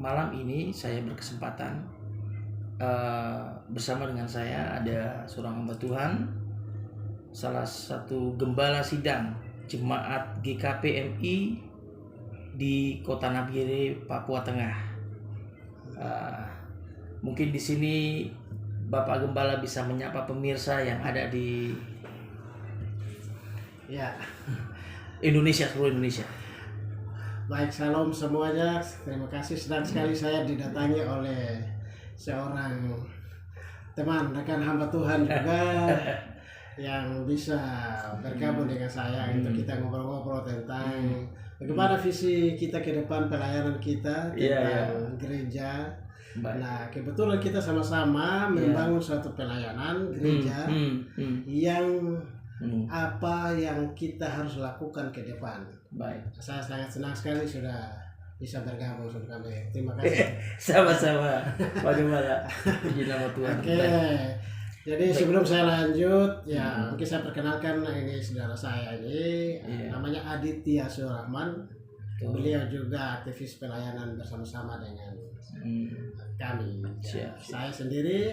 malam ini saya berkesempatan bersama dengan saya ada seorang hamba Tuhan, salah satu gembala sidang jemaat GKPMI di Kota Nabire, Papua Tengah. Mungkin di sini Bapak Gembala bisa menyapa pemirsa yang ada di seluruh Indonesia. Baik, salam semuanya. Terima kasih, senang sekali saya didatangi oleh seorang teman, rekan hamba Tuhan juga yang bisa bergabung dengan saya untuk kita ngobrol-ngobrol tentang bagaimana visi kita ke depan, pelayanan kita tentang gereja. Nah, kebetulan kita sama-sama membangun suatu pelayanan gereja yang apa yang kita harus lakukan ke depan. Baik. Saya sangat senang sekali sudah bisa bergabung sama kami. Terima kasih. Sama-sama, Pak Gembala. Puji nama Tuhan. Oke. Jadi sebelum saya lanjut, mungkin saya perkenalkan ini saudara saya ini, namanya Aditya Surahman. Beliau juga aktivis pelayanan bersama-sama dengan kami. Saya sendiri,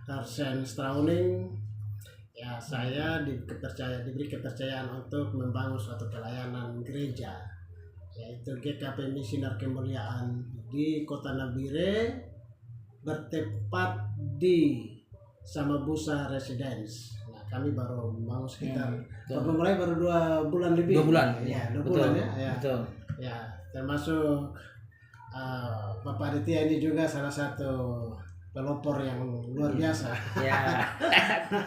Tarsen Strauning. Ya, saya diberi kepercayaan untuk membangun suatu pelayanan gereja, yaitu GKPMI Sinar Kemuliaan di Kota Nabire, bertempat di Samabusa Residence. Nah, kami baru membangun sekitar mulai baru 2 bulan lebih. 2 bulan. Ya, 2 betul, bulan ya. Betul. Ya, termasuk Bapak Aditya ini juga salah satu pelopor yang luar biasa. Ya,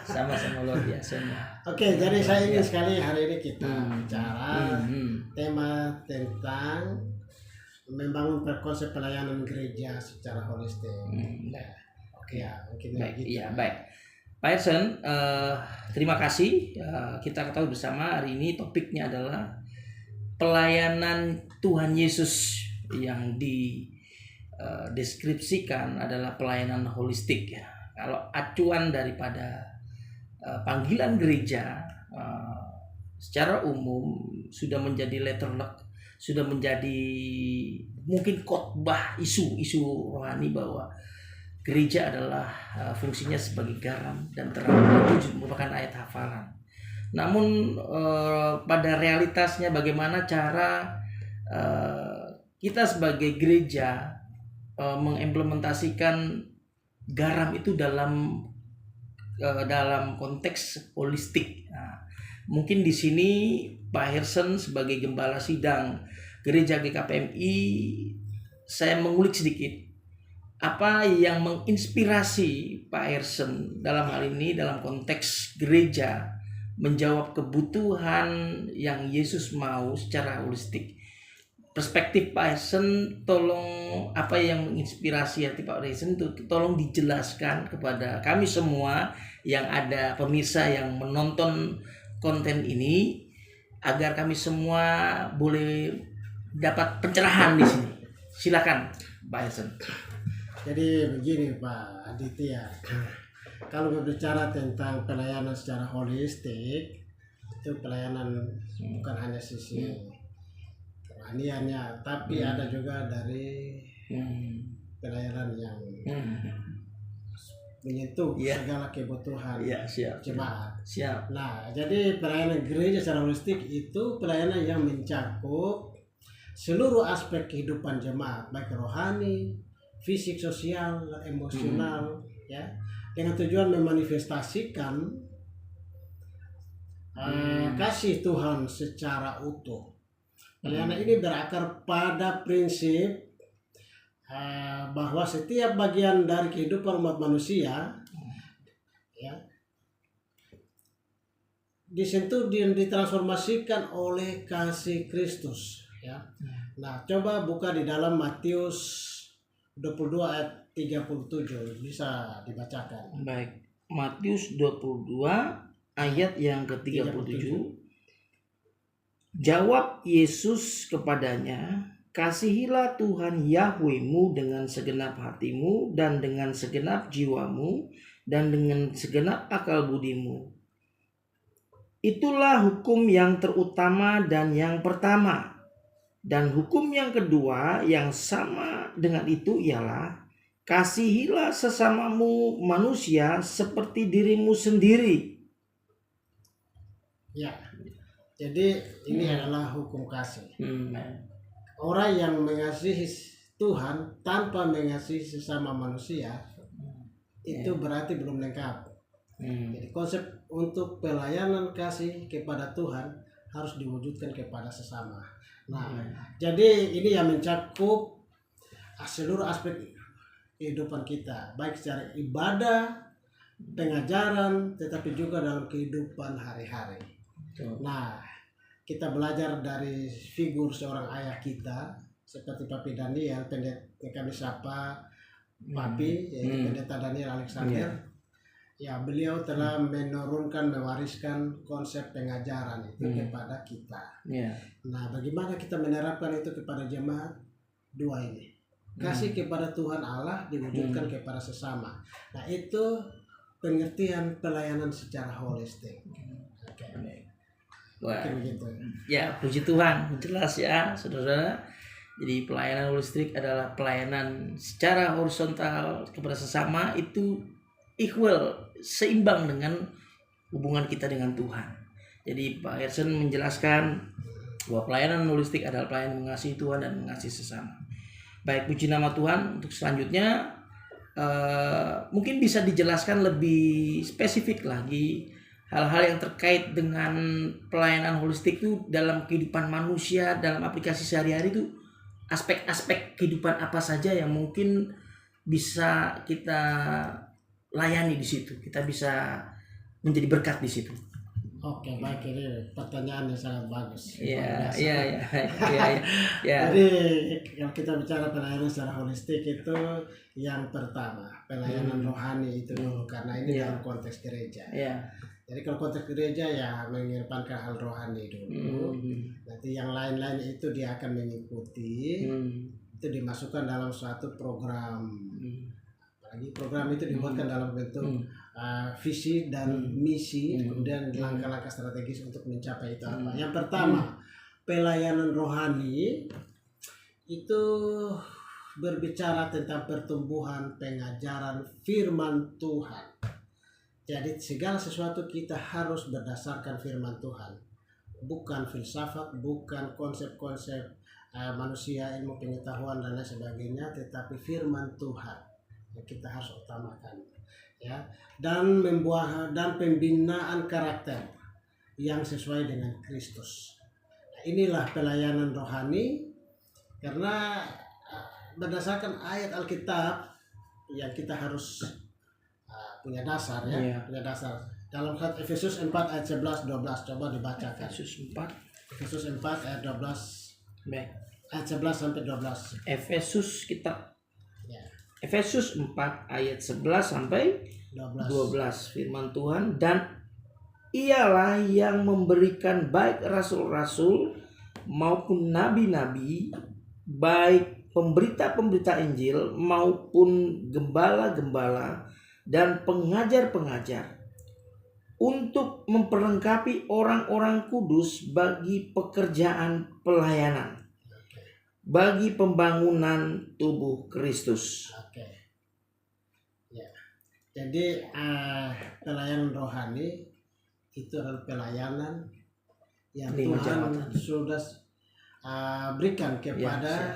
sama-sama luar biasa. Oke, jadi saya ingin sekali hari ini kita bicara tema tentang membangun konsep pelayanan gereja secara holistik. Oke. Ya, mungkin baik. gitu. Iya, baik. Pak Ersen, terima kasih. Kita ketahui bersama hari ini topiknya adalah pelayanan Tuhan Yesus yang deskripsikan adalah pelayanan holistik ya. Kalau acuan daripada panggilan gereja secara umum sudah menjadi letterlock, sudah menjadi mungkin khotbah isu rohani bahwa gereja adalah fungsinya sebagai garam dan terang. Itu merupakan ayat hafalan. Namun pada realitasnya bagaimana cara kita sebagai gereja mengimplementasikan garam itu dalam konteks holistik. Nah, mungkin di sini Pak Hersen sebagai gembala sidang gereja GKPMI, saya mengulik sedikit apa yang menginspirasi Pak Hersen dalam hal ini dalam konteks gereja menjawab kebutuhan yang Yesus mau secara holistik. Perspektif Pak Hersen, tolong apa yang menginspirasi hati Pak Hersen itu tolong dijelaskan kepada kami semua yang ada pemirsa yang menonton konten ini agar kami semua boleh dapat pencerahan di sini. Silakan Pak Hersen. Jadi begini Pak Aditya, kalau berbicara tentang pelayanan secara holistik, itu pelayanan bukan hanya sisi kerohaniannya, tapi ada juga dari pelayanan yang menyentuh segala kebutuhan jemaat. Nah, jadi pelayanan gereja secara holistik itu pelayanan yang mencakup seluruh aspek kehidupan jemaat, baik rohani, fisik, sosial, emosional, ya, dengan tujuan memanifestasikan kasih Tuhan secara utuh. Pelayanan ini berakar pada prinsip bahwa setiap bagian dari kehidupan umat manusia ya disentuh dan ditransformasikan oleh kasih Kristus ya. Nah, coba buka di dalam Matius 22 ayat 37, bisa dibacakan. Baik, Matius 22 ayat yang ke-37. Jawab Yesus kepadanya, kasihilah Tuhan Yahwehmu dengan segenap hatimu dan dengan segenap jiwamu dan dengan segenap akal budimu. Itulah hukum yang terutama dan yang pertama. Dan hukum yang kedua yang sama dengan itu ialah kasihilah sesamamu manusia seperti dirimu sendiri. Ya. Jadi ini adalah hukum kasih. Hmm. Orang yang mengasihi Tuhan tanpa mengasihi sesama manusia itu berarti belum lengkap. Jadi konsep untuk pelayanan kasih kepada Tuhan harus diwujudkan kepada sesama. Nah, jadi ini yang mencakup seluruh aspek kehidupan kita, baik secara ibadah, pengajaran, tetapi juga dalam kehidupan hari-hari. Nah, kita belajar dari figur seorang ayah kita seperti Papi Daniel, pendeta kami sapa Papi, yaitu Pendeta Daniel Alexander. Ya, beliau telah mewariskan konsep pengajaran itu kepada kita. Nah, bagaimana kita menerapkan itu kepada jemaat? Dua ini. Kasih kepada Tuhan Allah diwujudkan kepada sesama. Nah, itu pengertian pelayanan secara holistik. Oke. Wah, begitu. Ya, puji Tuhan, jelas ya, saudara. Jadi pelayanan holistik adalah pelayanan secara horizontal kepada sesama, itu equal, seimbang dengan hubungan kita dengan Tuhan. Jadi Pak Gerson menjelaskan bahwa pelayanan holistik adalah pelayanan mengasihi Tuhan dan mengasihi sesama. Baik, puji nama Tuhan. Untuk selanjutnya mungkin bisa dijelaskan lebih spesifik lagi hal-hal yang terkait dengan pelayanan holistik itu dalam kehidupan manusia, dalam aplikasi sehari-hari itu aspek-aspek kehidupan apa saja yang mungkin bisa kita layani di situ, kita bisa menjadi berkat di situ. Oke, baik, ini pertanyaan yang sangat bagus. Iya. Jadi kalau kita bicara pelayanan secara holistik itu yang pertama pelayanan rohani itu dulu, karena ini dalam konteks gereja. Jadi kalau konteks gereja ya mengedepankan hal rohani dulu. Nanti yang lain-lain itu dia akan mengikuti. Itu dimasukkan dalam suatu program. Apalagi program itu dibuatkan dalam bentuk visi dan misi, kemudian langkah-langkah strategis untuk mencapai itu apa. Yang pertama, pelayanan rohani itu berbicara tentang pertumbuhan pengajaran firman Tuhan. Jadi segala sesuatu kita harus berdasarkan firman Tuhan, bukan filsafat, bukan konsep-konsep manusia, ilmu pengetahuan dan lain sebagainya, tetapi firman Tuhan yang kita harus utamakan, ya. Dan pembinaan karakter yang sesuai dengan Kristus. Nah, inilah pelayanan rohani, karena berdasarkan ayat Alkitab yang kita harus punya dasar, ya. Punya dasar. Dalam surat Efesus 4 ayat 11-12 coba dibacakan. Efesus 4 ayat 12. Baik. Ayat 11 sampai 12. Efesus kita. Ya. Efesus 4 ayat 11 sampai 12. Firman Tuhan, dan ialah yang memberikan baik rasul-rasul maupun nabi-nabi, baik pemberita-pemberita Injil maupun gembala-gembala dan pengajar-pengajar, untuk memperlengkapi orang-orang kudus bagi pekerjaan pelayanan, bagi pembangunan tubuh Kristus. Oke. Ya. Jadi pelayanan rohani itu adalah pelayanan yang Tuhan sudah berikan kepada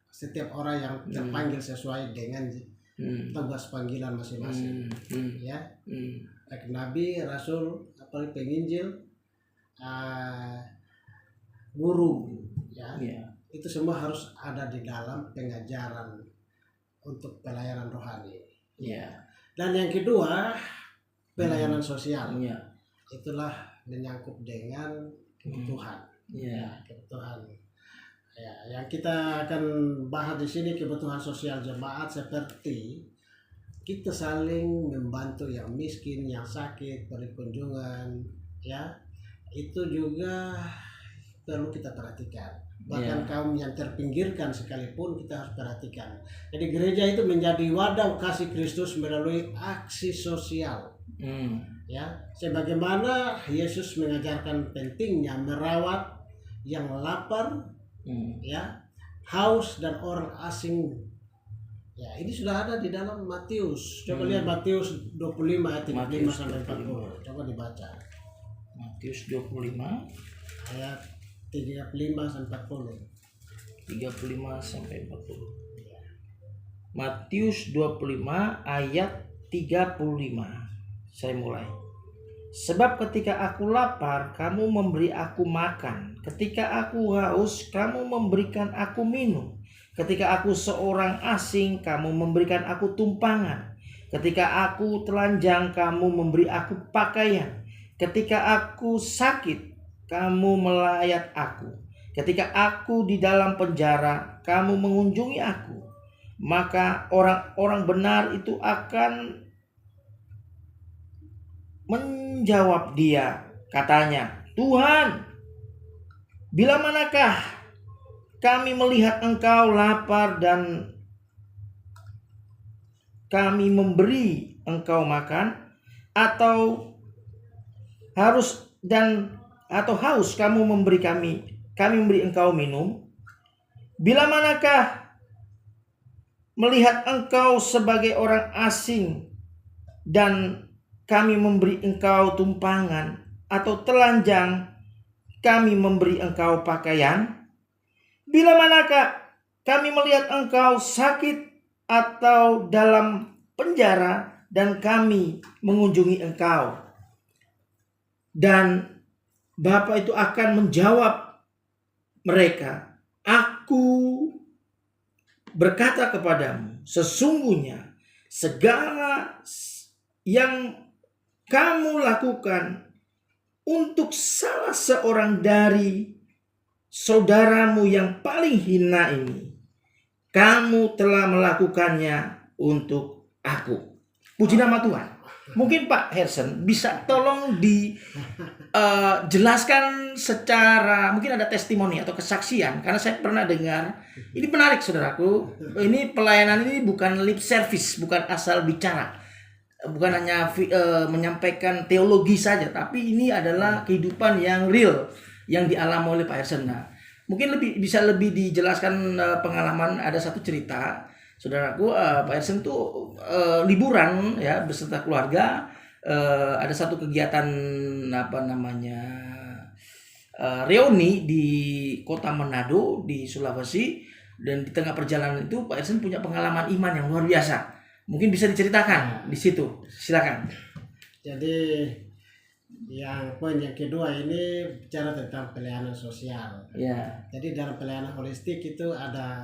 setiap orang yang terpanggil sesuai dengan tugas panggilan masing-masing, ya. Baik nabi, rasul, apalagi penginjil, guru, ya. Itu semua harus ada di dalam pengajaran untuk pelayanan rohani. Dan yang kedua, pelayanan sosial. Itulah menyangkut dengan kebutuhan. Kebutuhan. Ya, yang kita akan bahas di sini kebutuhan sosial jemaat, seperti kita saling membantu yang miskin, yang sakit, beri kunjungan, ya. Itu juga perlu kita perhatikan. Bahkan kaum yang terpinggirkan sekalipun kita harus perhatikan. Jadi gereja itu menjadi wadah kasih Kristus melalui aksi sosial. Ya, sebagaimana Yesus mengajarkan pentingnya merawat yang lapar Ya, haus dan orang asing. Ya, ini sudah ada di dalam Matius. Coba lihat Matius 25 ayat 35 sampai 40. Coba dibaca. Matius 25 Ayat 35 sampai 40. 35 sampai 40. Matius 25 ayat 35. Saya mulai. Sebab ketika aku lapar, kamu memberi aku makan. Ketika aku haus, kamu memberikan aku minum. Ketika aku seorang asing, kamu memberikan aku tumpangan. Ketika aku telanjang, kamu memberi aku pakaian. Ketika aku sakit, kamu melayat aku. Ketika aku di dalam penjara, kamu mengunjungi aku. Maka orang-orang benar itu akan menjawab dia, katanya, Tuhan, bila manakah kami melihat engkau lapar dan kami memberi engkau makan, atau haus kamu memberi kami memberi engkau minum? Bila manakah melihat engkau sebagai orang asing dan kami memberi engkau tumpangan, atau telanjang kami memberi engkau pakaian? Bila manakah kami melihat engkau sakit atau dalam penjara dan kami mengunjungi engkau? Dan Bapa itu akan menjawab mereka, Aku berkata kepadamu, sesungguhnya segala yang kamu lakukan untuk salah seorang dari saudaramu yang paling hina ini, kamu telah melakukannya untuk aku. Puji nama Tuhan. Mungkin Pak Hersen bisa tolong dijelaskan secara, mungkin ada testimoni atau kesaksian, karena saya pernah dengar. Ini menarik saudaraku. Ini pelayanan ini bukan lip service, bukan asal bicara, bukan hanya menyampaikan teologi saja, tapi ini adalah kehidupan yang real yang dialami oleh Pak Hersen. Nah, mungkin bisa lebih dijelaskan pengalaman. Ada satu cerita saudaraku, Pak Hersen tuh liburan ya beserta keluarga, ada satu kegiatan reuni di kota Manado di Sulawesi, dan di tengah perjalanan itu Pak Hersen punya pengalaman iman yang luar biasa. Mungkin bisa diceritakan di situ. Silakan. Jadi poin yang kedua ini bicara tentang pelayanan sosial. Ya. Jadi dalam pelayanan holistik itu ada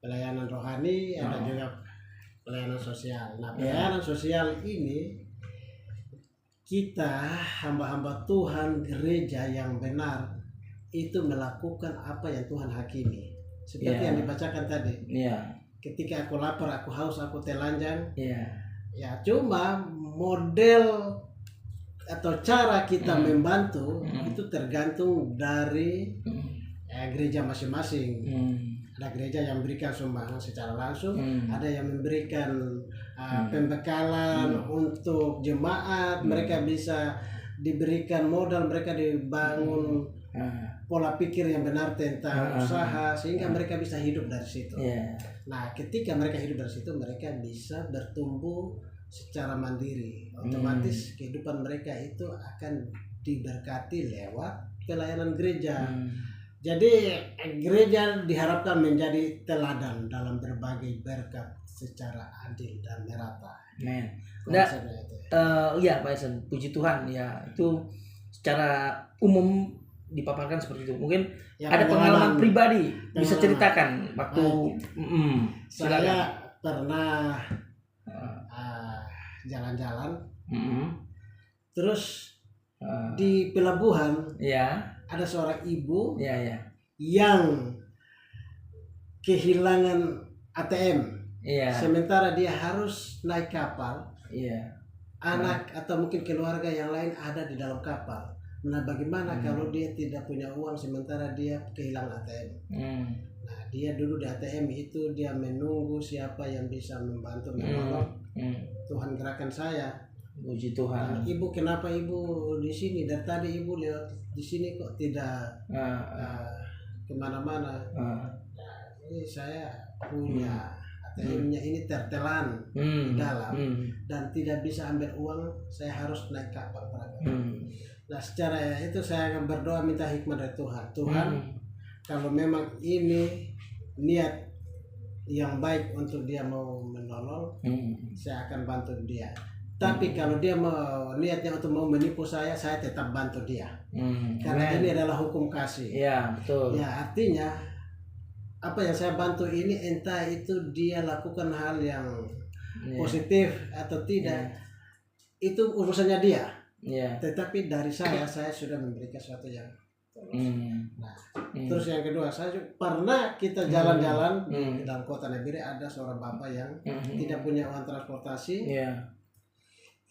pelayanan rohani, ada juga pelayanan sosial. Nah, pelayanan sosial ini kita hamba-hamba Tuhan, gereja yang benar itu melakukan apa yang Tuhan hakimi. Seperti yang dibacakan tadi. Ketika aku lapar, aku haus, aku telanjang. Ya, cuma model atau cara kita membantu itu tergantung dari gereja masing-masing. Ada gereja yang memberikan sumbangan secara langsung, ada yang memberikan pembekalan untuk jemaat, mereka bisa diberikan modal, mereka dibangun pola pikir yang benar tentang usaha, sehingga mereka bisa hidup dari situ. Nah, ketika mereka hidup dari situ, mereka bisa bertumbuh secara mandiri. Otomatis kehidupan mereka itu akan diberkati lewat pelayanan gereja. Jadi gereja diharapkan menjadi teladan dalam berbagai berkat secara adil dan merata. Iya Pak Hersen, puji Tuhan ya, itu secara umum dipaparkan seperti itu. Mungkin ada pengalaman pribadi bisa ceritakan waktu saya pernah jalan-jalan, terus di pelabuhan ada seorang ibu yang kehilangan ATM, sementara dia harus naik kapal. Anak atau mungkin keluarga yang lain ada di dalam kapal. Nah, bagaimana kalau dia tidak punya uang sementara dia kehilangan ATM? Nah, dia dulu di ATM itu dia menunggu siapa yang bisa membantu menolong. Tuhan gerakan saya. Puji Tuhan. Ibu, kenapa ibu di sini? Dari tadi ibu lihat di sini kok tidak kemana-mana. Ah. Ini saya punya ATM-nya ini tertelan di dalam dan tidak bisa ambil uang, saya harus naik kapal. Nah, secara itu saya akan berdoa minta hikmah dari Tuhan. Tuhan, kalau memang ini niat yang baik untuk dia mau menolong, saya akan bantu dia. Tapi kalau dia mau niatnya untuk mau menipu saya tetap bantu dia. Karena ini adalah hukum kasih. Ya, betul. Ya, artinya apa yang saya bantu ini entah itu dia lakukan hal yang positif atau tidak, itu urusannya dia. Tetapi dari saya sudah memberikan sesuatu yang nah, terus yang kedua, saya pernah kita jalan-jalan di dalam kota Nebire, ada seorang bapak yang tidak punya uang transportasi.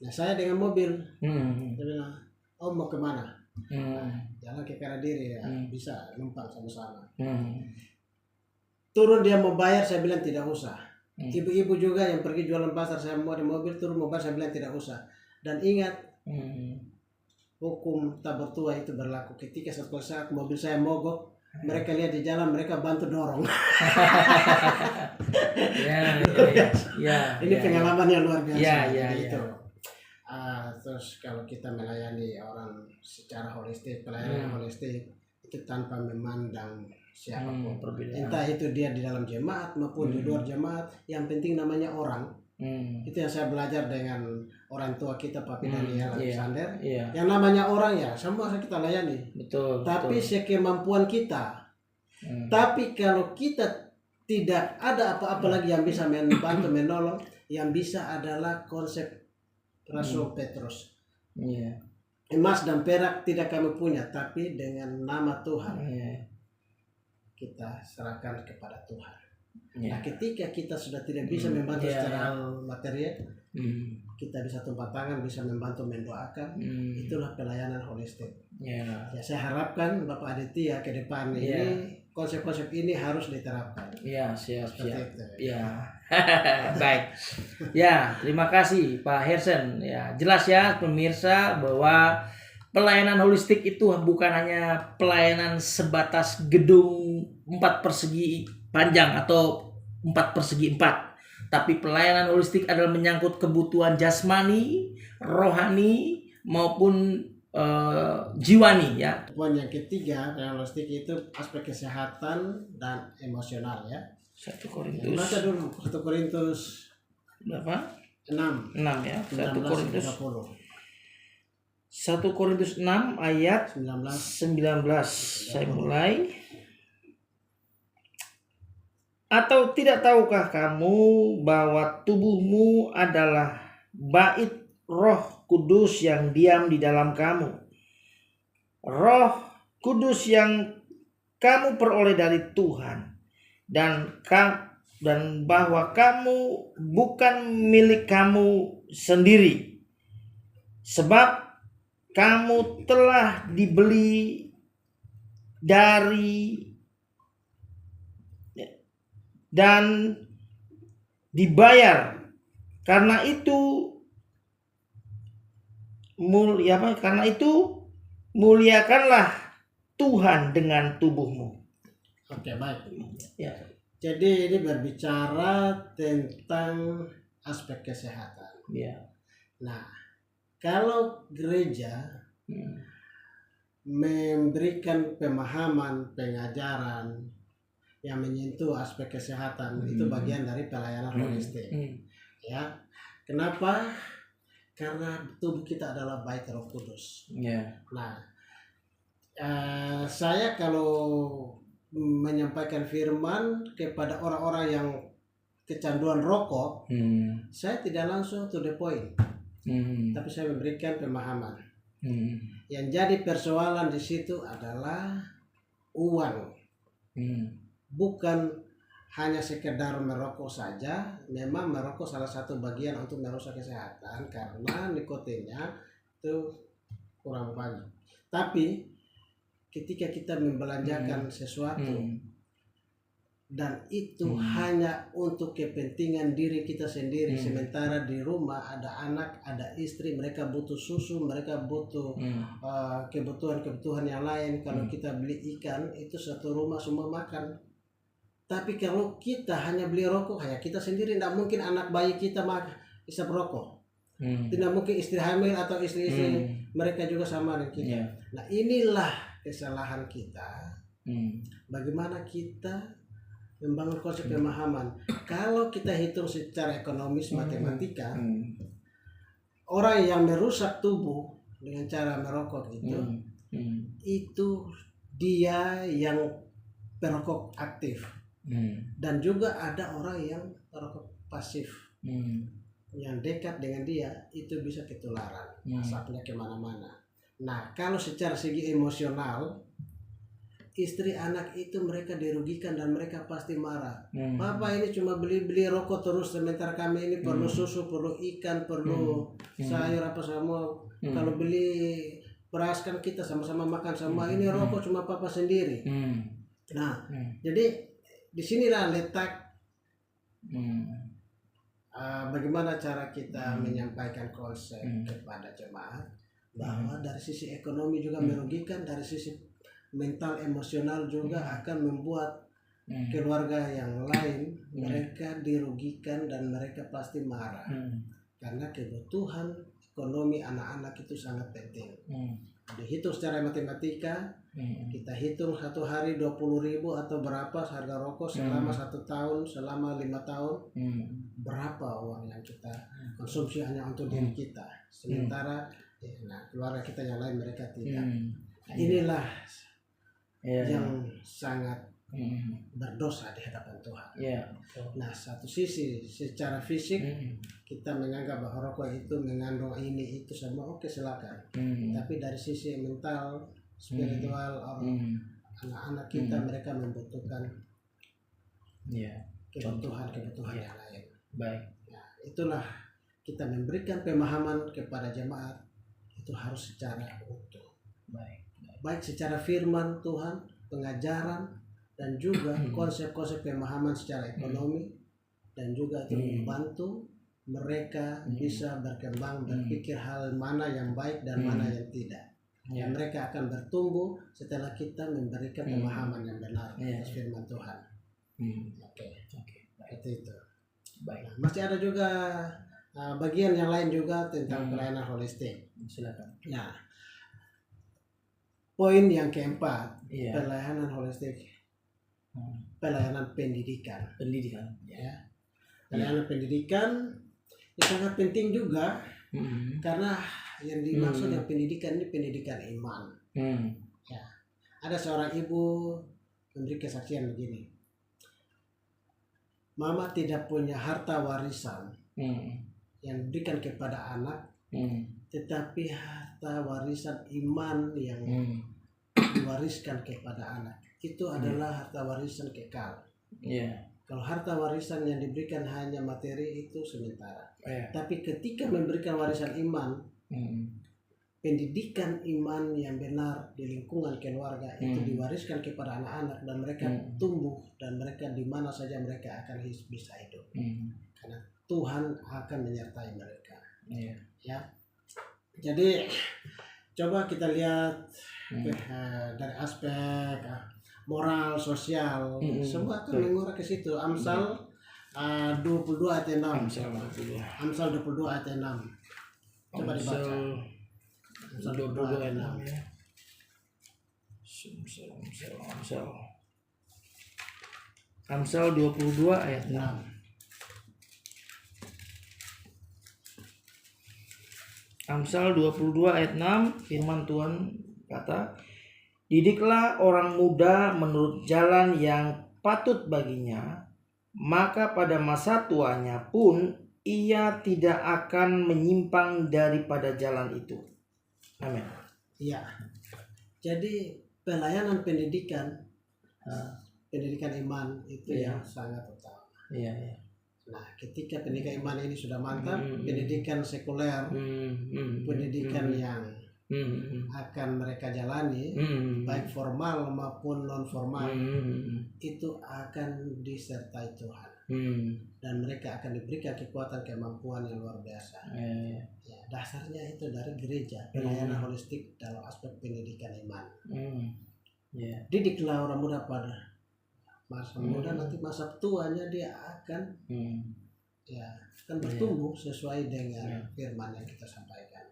Nah, saya dengan mobil, dia bilang, "Oh, mau kemana?" Nah, jalan ke Karadiri, ya bisa numpang sama-sama. Turun dia mau bayar, saya bilang tidak usah. Ibu-ibu juga yang pergi jualan pasar, saya mau di mobil, turun mau bayar, saya bilang tidak usah. Dan ingat, hukum tabur tua itu berlaku. Ketika suatu saat mobil saya mogok, mereka lihat di jalan, mereka bantu dorong. Ini pengalaman yang luar biasa. Gitu. Terus kalau kita melayani orang secara holistik, pelayanan holistik itu tanpa memandang siapapun, entah itu dia di dalam jemaat maupun di luar jemaat, yang penting namanya orang. Itu yang saya belajar dengan orang tua kita, Papi Daniel Alexander. Yang namanya orang ya semua kita layani. Betul. Tapi sekemampuan kita. Tapi kalau kita tidak ada apa-apa lagi yang bisa membantu menolong, yang bisa adalah konsep Rasul Petrus. Emas dan perak tidak kami punya, tapi dengan nama Tuhan kita serahkan kepada Tuhan. Nah, ketika kita sudah tidak bisa membantu secara material, kita bisa tumpah tangan, bisa membantu mendoakan. Itulah pelayanan holistik. Ya, saya harapkan Bapak Aditya ke depan ini konsep-konsep ini harus diterapkan. Siap. Baik. Terima kasih Pak Hersen. Jelas ya pemirsa bahwa pelayanan holistik itu bukan hanya pelayanan sebatas gedung 4 persegi panjang atau 4 persegi 4. Tapi pelayanan holistik adalah menyangkut kebutuhan jasmani, rohani maupun jiwani ya. Poin yang ketiga, pelayanan holistik itu aspek kesehatan dan emosional ya. 1 Korintus. Baca dulu 1 Korintus berapa? 6 ya. 1 Korintus 30. 1 Korintus 6 ayat 19. Saya mulai. Atau tidak tahukah kamu bahwa tubuhmu adalah bait Roh Kudus yang diam di dalam kamu? Roh Kudus yang kamu peroleh dari Tuhan, dan bahwa kamu bukan milik kamu sendiri, sebab kamu telah dibeli dan dibayar. Karena itu muliakanlah Tuhan dengan tubuhmu. Oke, baik. Jadi ini berbicara tentang aspek kesehatan. Nah, kalau gereja memberikan pemahaman, pengajaran yang menyentuh aspek kesehatan, itu bagian dari pelayanan holistik. Ya, kenapa? Karena tubuh kita adalah bait Roh Kudus. Nah, saya kalau menyampaikan firman kepada orang-orang yang kecanduan rokok, saya tidak langsung to the point, tapi saya memberikan pemahaman. Yang jadi persoalan di situ adalah uang, bukan hanya sekedar merokok saja. Memang merokok salah satu bagian untuk merusak kesehatan karena nikotinnya itu kurang banyak. Tapi ketika kita membelanjakan sesuatu dan itu hanya untuk kepentingan diri kita sendiri. Sementara di rumah ada anak, ada istri, mereka butuh susu, mereka butuh kebutuhan yang lain. Kalau kita beli ikan itu satu rumah semua makan. Tapi kalau kita hanya beli rokok, ya kita sendiri, tidak mungkin anak bayi kita bisa berokok. Tidak mungkin istri hamil atau istri-istri mereka juga sama dengan kita. Nah, inilah kesalahan kita. Bagaimana kita membangun konsep pemahaman. Kalau kita hitung secara ekonomis matematika, orang yang merusak tubuh dengan cara merokok itu dia yang perokok aktif. Dan juga ada orang yang perokok pasif. Yang dekat dengan dia itu bisa ketularan, asapnya kemana-mana. Nah, kalau secara segi emosional, istri anak itu mereka dirugikan dan mereka pasti marah. Papa ini cuma beli rokok terus, sementara kami ini perlu susu, perlu ikan, perlu sayur apa semua. Kalau beli beras kan kita sama-sama makan semua. Ini rokok cuma papa sendiri. Nah, jadi disinilah letak bagaimana cara kita menyampaikan konsep kepada jemaat bahwa dari sisi ekonomi juga merugikan, dari sisi mental emosional juga akan membuat keluarga yang lain mereka dirugikan dan mereka pasti marah karena kebutuhan ekonomi anak-anak itu sangat penting. Dihitung secara matematika, kita hitung satu hari 20.000 atau berapa harga rokok selama 1 tahun, selama 5 tahun, berapa uang yang kita konsumsi hanya untuk diri kita, sementara keluarga kita yang lain mereka tidak. Inilah yang sangat berdosa di hadapan Tuhan. Nah, satu sisi secara fisik kita menganggap bahwa rokok itu mengandung ini itu semua, oke, silakan. Tapi dari sisi mental, spiritual, anak-anak kita mereka membutuhkan kebutuhan yang lain. Baik. Nah, itulah kita memberikan pemahaman kepada jemaat itu harus secara utuh. Baik secara firman Tuhan, pengajaran, dan juga konsep-konsep pemahaman secara ekonomi, dan juga itu membantu mereka bisa berkembang, berpikir hal mana yang baik dan mana yang tidak. Dan mereka akan bertumbuh setelah kita memberikan pemahaman yang benar atas firman Tuhan. Oke. Seperti itu. Baik. Nah, masih ada juga bagian yang lain juga tentang pelayanan holistik. Silakan. Nah, poin yang keempat, pelayanan holistik, pelayanan pendidikan. Pelayanan pendidikan ini sangat penting juga, karena yang dimaksud yang pendidikan ini pendidikan iman. Ya. Ada seorang ibu memberi kesaksian begini, mama tidak punya harta warisan yang diberikan kepada anak, tetapi harta warisan iman yang diwariskan kepada anak itu adalah harta warisan kekal. Kalau harta warisan yang diberikan hanya materi itu sementara. Tapi ketika memberikan warisan iman, pendidikan iman yang benar di lingkungan keluarga itu diwariskan kepada anak-anak, dan mereka tumbuh, dan mereka di mana saja mereka akan bisa hidup. Karena Tuhan akan menyertai mereka. Ya. Jadi coba kita lihat dari aspek moral, sosial, semua akan mengarah ke situ. Amsal 22 ayat 6. Amsal 22 ayat 6. Coba dibaca. Amsal 22 ayat 6 ya. Amsal 22 ayat 6. Amsal 22 ayat 6, firman Tuhan kata, "Didiklah orang muda menurut jalan yang patut baginya, maka pada masa tuanya pun ia tidak akan menyimpang daripada jalan itu." Amin. Iya. Jadi pelayanan pendidikan, pendidikan iman itu yang sangat utama. Nah, ketika pendidikan iman ini sudah mantap, pendidikan sekuler, pendidikan yang akan mereka jalani, baik formal maupun non formal, itu akan disertai Tuhan, dan mereka akan diberikan kekuatan kemampuan yang luar biasa. Ya, dasarnya itu dari gereja, pelayanan holistik dalam aspek pendidikan iman. Didiklah orang muda pada masa muda, nanti masa tuanya dia akan akan bertumbuh sesuai dengan firman yang kita sampaikan.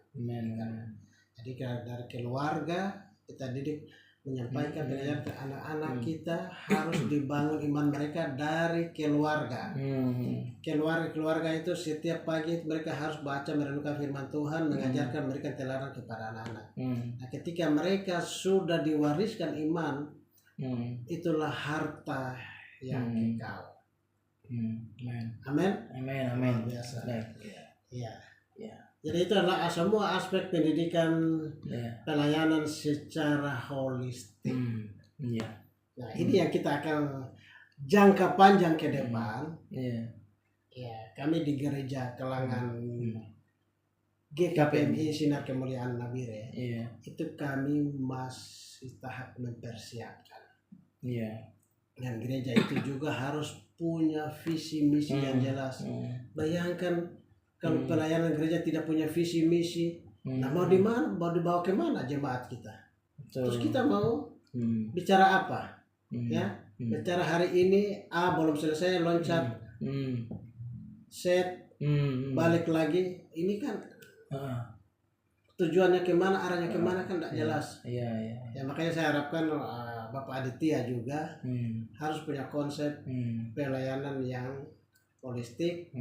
Jadi dari keluarga kita didik, menyampaikan pengajaran ke anak-anak kita, harus dibangun iman mereka dari keluarga. Keluarga itu setiap pagi mereka harus baca, merenungkan firman Tuhan, mengajarkan, memberikan teladan kepada anak-anak. Nah, ketika mereka sudah diwariskan iman, itulah harta yang kekal. Amin. Biasa. Ya. Jadi itu adalah semua aspek pendidikan, pelayanan secara holistik. Nah, ini yang kita akan jangka panjang ke depan. Ya, kami di Gereja Kelangan GKPMI Sinar Kemuliaan Nabire, itu kami masih tahap mempersiapkan. Dan gereja itu juga harus punya visi misi yang jelas. Bayangkan kalau pelayanan gereja tidak punya visi misi, nah mau di mana, mau dibawa kemana jemaat kita? Terus kita mau bicara apa? Ya, bicara hari ini belum selesai, loncat, set, balik lagi. Ini kan tujuannya kemana, arahnya kemana kan tidak jelas. Ya, makanya saya harapkan Bapak Aditya juga harus punya konsep pelayanan yang holistik,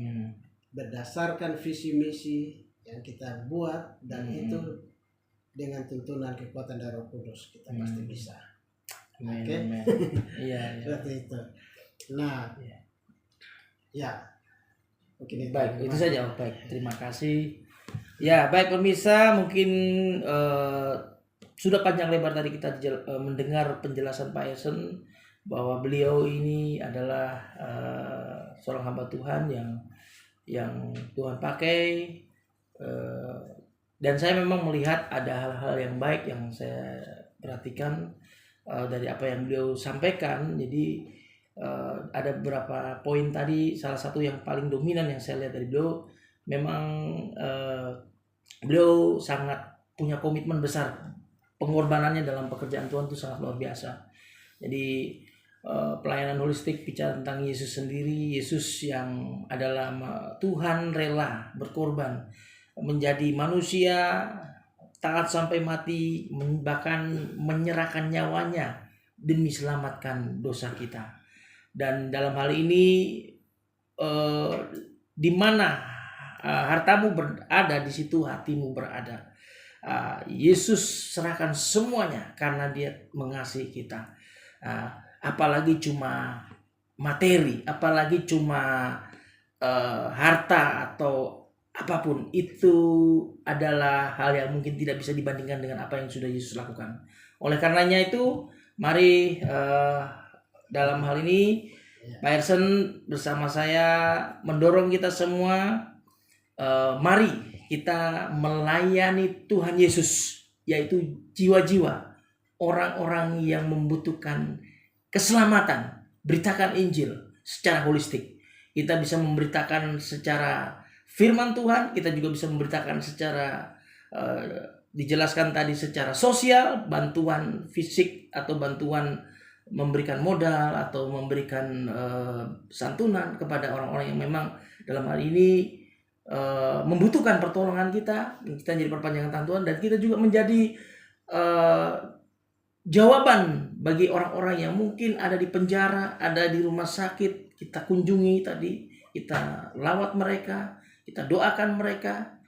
berdasarkan visi misi yang kita buat, dan itu dengan tuntunan kekuatan dari Roh Kudus kita pasti bisa. Oke. Seperti itu. Nah, mungkin itu saja. Baik, terima kasih. Ya, baik pemirsa, mungkin sudah panjang lebar tadi kita mendengar penjelasan Pak Essen bahwa beliau ini adalah seorang hamba Tuhan yang Tuhan pakai, dan saya memang melihat ada hal-hal yang baik yang saya perhatikan dari apa yang beliau sampaikan. Jadi ada beberapa poin tadi, salah satu yang paling dominan yang saya lihat dari beliau, memang beliau sangat punya komitmen besar, pengorbanannya dalam pekerjaan Tuhan itu sangat luar biasa. Jadi pelayanan holistik bicara tentang Yesus sendiri, Yesus yang adalah Tuhan rela berkorban menjadi manusia, taat sampai mati, bahkan menyerahkan nyawanya demi selamatkan dosa kita. Dan dalam hal ini di mana hartamu berada, di situ hatimu berada. Yesus serahkan semuanya karena dia mengasihi kita. Apalagi cuma materi, apalagi cuma harta atau apapun, itu adalah hal yang mungkin tidak bisa dibandingkan dengan apa yang sudah Yesus lakukan. Oleh karenanya itu, mari dalam hal ini Pak Ersen bersama saya mendorong kita semua, mari kita melayani Tuhan Yesus, yaitu jiwa-jiwa orang-orang yang membutuhkan keselamatan. Beritakan Injil secara holistik. Kita bisa memberitakan secara firman Tuhan, kita juga bisa memberitakan secara dijelaskan tadi secara sosial, bantuan fisik atau bantuan memberikan modal atau memberikan santunan kepada orang-orang yang memang dalam hal ini membutuhkan pertolongan kita jadi perpanjangan tangan Tuhan, dan kita juga menjadi jawaban bagi orang-orang yang mungkin ada di penjara, ada di rumah sakit. Kita kunjungi tadi, kita lawat mereka, kita doakan mereka,